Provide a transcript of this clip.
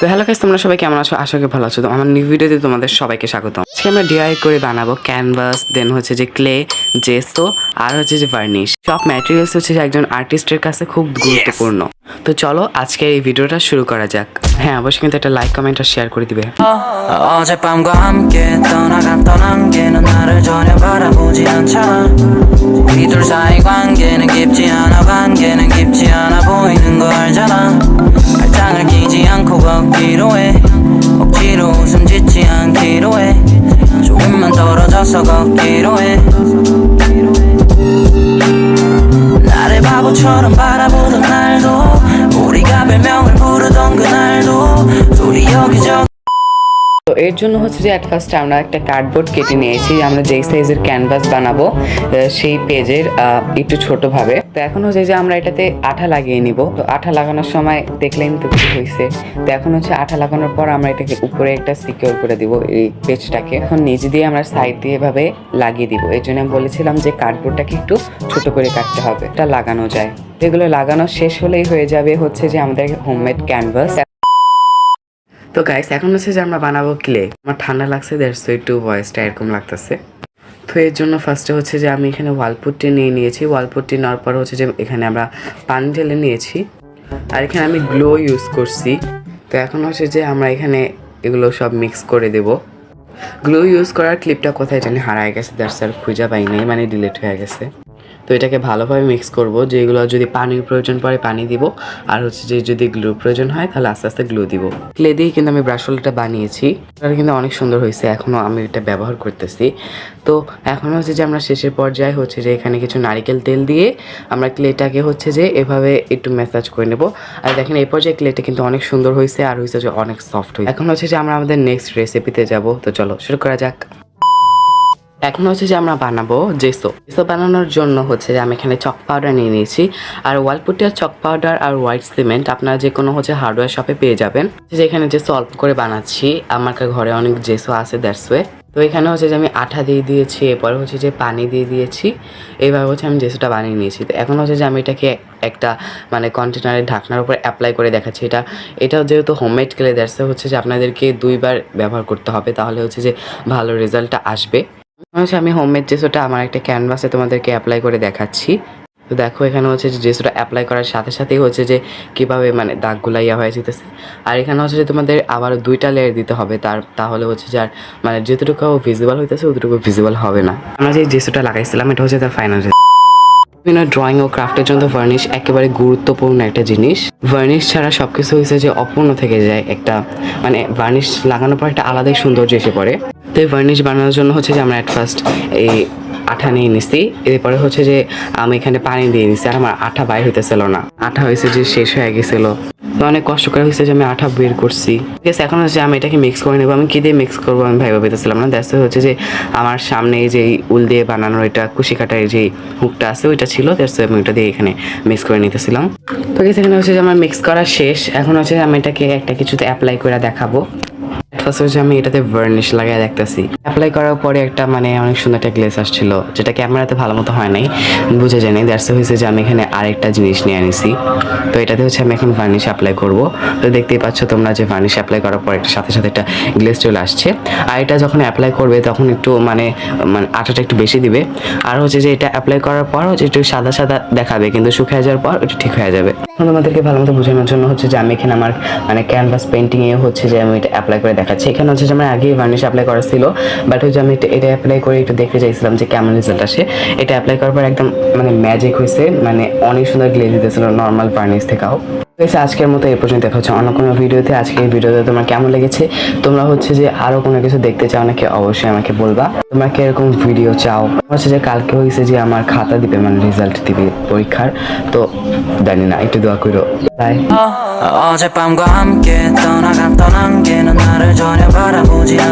তো hello guys, তোমরা সবাই কেমন আছো? আশা করি ভালো আছো। তো আমার নিউ ভিডিওতে তোমাদের সবাইকে স্বাগতম। আজকে আমরা ডিআই করে বানাবো ক্যানভাস, দেন হচ্ছে যে ক্লে, জেসো আর হচ্ছে যে ভার্নিশ। সব ম্যাটেরিয়ালস হচ্ছে যে একজন আর্টিস্টের কাছে খুব গুরুত্বপূর্ণ। তো চলো আজকে এই ভিডিওটা শুরু করা যাক। হ্যাঁ, অবশ্যই কিন্তু একটা লাইক, কমেন্ট আর শেয়ার করে দিবে। 어젯밤과 함께 떠나갔던 안개는 나를 전혀 바라보지 않잖아. 우리 둘 사이 관계는 깊지 않아 보이는 거 알잖아. 발장을 끼지 않고 걷기로 해. 억지로 웃음 짓지 않기로 해. 조금만 떨어져서 걷기로 해. 나를 바보처럼 바라보던 날도 우리가 별명을 부르던 그날도 둘이 여기저기. তো এর জন্য হচ্ছে যে অ্যাট ফার্স্ট আমরা একটা কার্ডবোর্ড কেটে নিয়েছি। আমরা যেই সাইজের ক্যানভাস বানাবো সেই পেজের একটু ছোটভাবে। তো এখন হচ্ছে যে আমরা এটাতে আঠা লাগিয়ে নিব। তো আঠা লাগানোর সময় দেখলেন তো কি হয়েছে। তো এখন হচ্ছে আঠা লাগানোর পর আমরা এটাকে উপরে একটা সিকিউর করে দিব এই পেজটাকে। এখন নিচে দিয়ে আমরা সাইড দিয়ে এভাবে লাগিয়ে দিব। এর জন্য আমি বলেছিলাম যে কার্ডবোর্ডটাকে একটু ছোট করে কাটতে হবে, এটা লাগানো যায়। এগুলো লাগানো শেষ হলেই হয়ে যাবে হচ্ছে যে আমাদের হোমমেড ক্যানভাস। তো গাইস, এখন হচ্ছে যে আমরা বানাবো ক্লে। আমার ঠান্ডা লাগছে, দ্যাটস একটু ভয়েসটা এরকম লাগতেছে। তো এর জন্য ফার্স্টে হচ্ছে যে আমি এখানে ওয়ালপুট্টি নিয়ে নিয়েছি। ওয়ালপুট্টি নেওয়ার পর হচ্ছে যে এখানে আমরা পানি ঢেলে নিয়েছি, আর এখানে আমি গ্লো ইউজ করছি। তো এখন হচ্ছে যে আমরা এখানে এগুলো সব মিক্স করে দেব। গ্লো ইউজ করার ক্লিপটা কোথায় জানি হারায় গেছে, দ্যাটস আর খুঁজে পাই নাই, মানে ডিলিট হয়ে গেছে। তো এটাকে ভালোভাবে মিক্স করব। যেগুলো যদি পানির প্রয়োজন পড়ে পানি দিব, আর হচ্ছে যে যদি গ্লু প্রয়োজন হয় তাহলে আস্তে আস্তে গ্লু দিব। ক্লে দিয়ে কিন্তু আমি ব্রাশটা বানিয়েছি, এটা কিন্তু অনেক সুন্দর হয়েছে। এখনও আমি এটা ব্যবহার করতেছি। তো এখন হচ্ছে যে আমরা শেষের পর্যায়ে হচ্ছে যে এখানে কিছু নারিকেল তেল দিয়ে আমরা ক্লেটাকে হচ্ছে যে এভাবে একটু ম্যাসাজ করে নেব। আর দেখেন এই পর্যায়ে ক্লেটা কিন্তু অনেক সুন্দর হয়েছে, আর হয়েছে যে অনেক সফট হয়েছে। এখন হচ্ছে যে আমরা আমাদের নেক্সট রেসিপিতে যাব। তো চলো শুরু করা যাক। এখন হচ্ছে যে আমরা বানাবো জেসো। বানানোর জন্য হচ্ছে যে আমি এখানে চক পাউডার নিয়ে নিয়েছি, আর ওয়ালপুটি আর চক পাউডার আর হোয়াইট সিমেন্ট আপনারা যে কোনো হচ্ছে হার্ডওয়্যার শপে পেয়ে যাবেন। যে এখানে জেসো অল্প করে বানাচ্ছি, আমার ঘরে অনেক জেসো আছে, দ্যাটস ওয়ে। তো এখানে হচ্ছে যে আমি আঠা দিয়ে দিয়েছি, এরপরে হচ্ছে যে পানি দিয়ে দিয়েছি। এইভাবে হচ্ছে আমি জেসোটা বানিয়ে নিয়েছি। তো এখন হচ্ছে যে আমি এটাকে একটা মানে কন্টেনারের ঢাকনার উপর অ্যাপ্লাই করে দেখাচ্ছি। এটাও যেহেতু হোমমেড ক্লে, দ্যাটস হচ্ছে যে আপনাদেরকে 2বার ব্যবহার করতে হবে, তাহলে হচ্ছে যে ভালো রেজাল্টটা আসবে। হচ্ছে আমি হোমমেড জেসোটা আমার একটা ক্যানভাসে তোমাদেরকে অ্যাপ্লাই করে দেখাচ্ছি। তো দেখো এখানে হচ্ছে যে জেসোটা অ্যাপ্লাই করার সাথে সাথেই হচ্ছে যে কীভাবে মানে দাগগুলা হয়ে যেতেছে। আর এখানে হচ্ছে যে তোমাদের আবারও 2টা লেয়ার দিতে হবে, তাহলে হচ্ছে যে আর মানে যতটুকু ভিজিবল হইতেছে অতটুকু ভিজিবল হবে না। আমরা যে জেসোটা লাগাইছিলাম এটা হচ্ছে তার ফাইনাল। বিভিন্ন ড্রয়িং ও ক্রাফটের জন্য ভার্নিশ একেবারে গুরুত্বপূর্ণ একটা জিনিস। ভার্নিশ ছাড়া সব কিছু হয়েছে যে অপূর্ণ থেকে যায়। একটা মানে ভার্নিশ লাগানোর পর একটা আলাদাই সৌন্দর্য এসে পড়ে। তো এই ভার্নিশ বানানোর জন্য হচ্ছে যে আমরা অ্যাট ফার্স্ট এই আঠা নিয়ে নিছি, এরপরে হচ্ছে যে আমি এখানে পানি দিয়ে নিছি। আর আমার আঠা বাইর হইতেছিল না, আঠা হয়েছে যে শেষ হয়ে গেছিলো। তো অনেক কষ্ট করে হয়েছে যে আমি আঠা বের করছি। ঠিক আছে, এখন হচ্ছে আমি এটাকে মিক্স করে নেবো। আমি কী দিয়ে মিক্স করবো আমি ভাইবা পেতেছিলাম না। দ্যাটস হচ্ছে যে আমার সামনে এই যে উল দিয়ে বানানোর এটা কুশি কাটার যে হুকটা আছে ওইটা ছিল, দ্যাটস আমি ওইটা দিয়ে এখানে মিক্স করে নিতেছিলাম। তো এখানে হচ্ছে যে আমার মিক্স করা শেষ। এখন হচ্ছে আমি এটাকে একটা কিছুতে অ্যাপ্লাই করে দেখাবো। ফার্স্ট হচ্ছে আমি এটাতে ভার্নিশ লাগিয়ে দেখতেছি। অ্যাপ্লাই করার পরে একটা মানে অনেক সুন্দর একটা গ্লেজ আসছিল, যেটা ক্যামেরাতে ভালো মতো হয় নাই, বুঝে যায়নি। দ্যাটস হয়েছে যে আমি এখানে আরেকটা জিনিস নিয়ে আনিছি। তো এটাতে হচ্ছে আমি এখন ভার্নিশ অ্যাপ্লাই করব। তো দেখতেই পাচ্ছ তোমরা যে ভার্নিশ অ্যাপ্লাই করার পর একটা সাথে সাথে একটা গ্লেজ চলে আসছে। আর এটা যখন অ্যাপ্লাই করবে তখন একটু মানে আঠাটা একটু বেশি দিবে। আর হচ্ছে যে এটা অ্যাপ্লাই করার পর হচ্ছে একটু সাদা সাদা দেখাবে, কিন্তু শুকিয়ে যাওয়ার পর ওটা ঠিক হয়ে যাবে। তোমাদেরকে ভালো মতো বোঝানোর জন্য হচ্ছে যে আমি এখানে আমার মানে ক্যানভাস পেন্টিংয়ে হচ্ছে যে আমি এটা অ্যাপ্লাই করে দেখাচ্ছি। এখানে হচ্ছে যে আমার আগেই ভার্নিশ অ্যাপ্লাই করা ছিল, বাট হচ্ছে আমি এটা অ্যাপ্লাই করে একটু দেখতে চাইছিলাম যে কেমন রেজাল্ট আসে। এটা অ্যাপ্লাই করার পর একদম মানে ম্যাজিক হয়েছে, মানে অনেক সুন্দর গ্লেজ দিতেছিল নর্মাল ভার্নিশ থেকেও। আজকের মতো এই পর্যন্ত দেখা হচ্ছে অন্য কোনো ভিডিওতে। আজকে এই ভিডিওতে তোমার কেমন লেগেছে, তোমরা হচ্ছে যে আরো কোনো কিছু দেখতে চাও নাকি অবশ্যই আমাকে বলবা। তোমরা কি এরকম ভিডিও চাও? হচ্ছে যে কালকে হয়েছে যে আমার খাতা দিবে, মানে রেজাল্ট দিবে পরীক্ষার। তো জানি না, একটু দোয়া করো। বাই। 어젯밤과 함께 떠나갔던 안개는 나를 전혀 바라보지 않아.